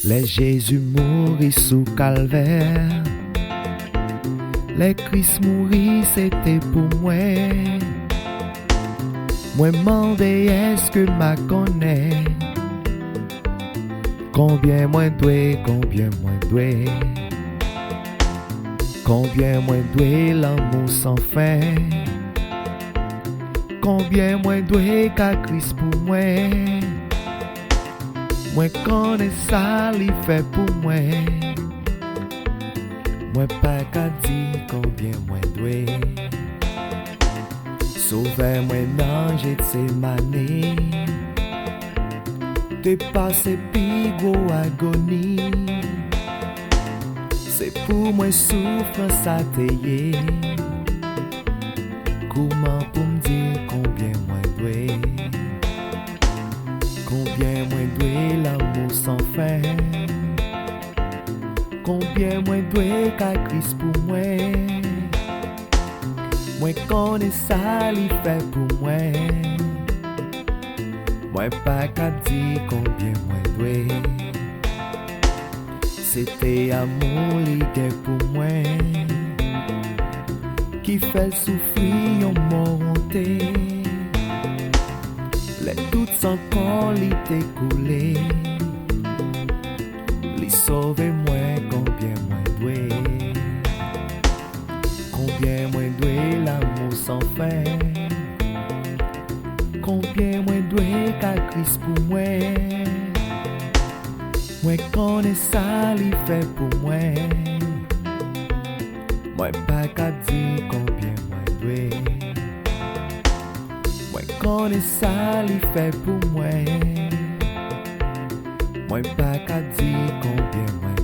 Les Jésus mourit sous calvaire, les Christ mourit c'était pour moi. Moi mandé est-ce que m'a connaît, combien moins doué, combien moins doué, combien moins doué l'amour sans fin, combien moins doué qu'à Christ pour moi. Moi connais ça, il fait pour moi. Moi pas qu'à dire combien moins doué. Sauvez-moi non, j'ai de ces manies. Dépasser pigo agonie. C'est pour moi souffrance à tailler. Comment pour me dire combien moins doué, combien moins doué l'amour sans fin, combien moins doué qu'à Christ pour moi. Moi connais ça, il fait pour moi. Moi pas qu'à dire combien moins doué. C'était amour l'idée pour moi, qui fait souffrir en monté. Les toutes sans corps l'été coulé. Les sauver moi combien moins doué, combien moins doué l'amour sans fin, combien moins doué qu'à Christ pour moi. Moi connais ça, il fait pour moi. Moi pas qu'à dire combien moins doué. Moi connais ça, il fait pour moi. Moi pas qu'à dire combien moins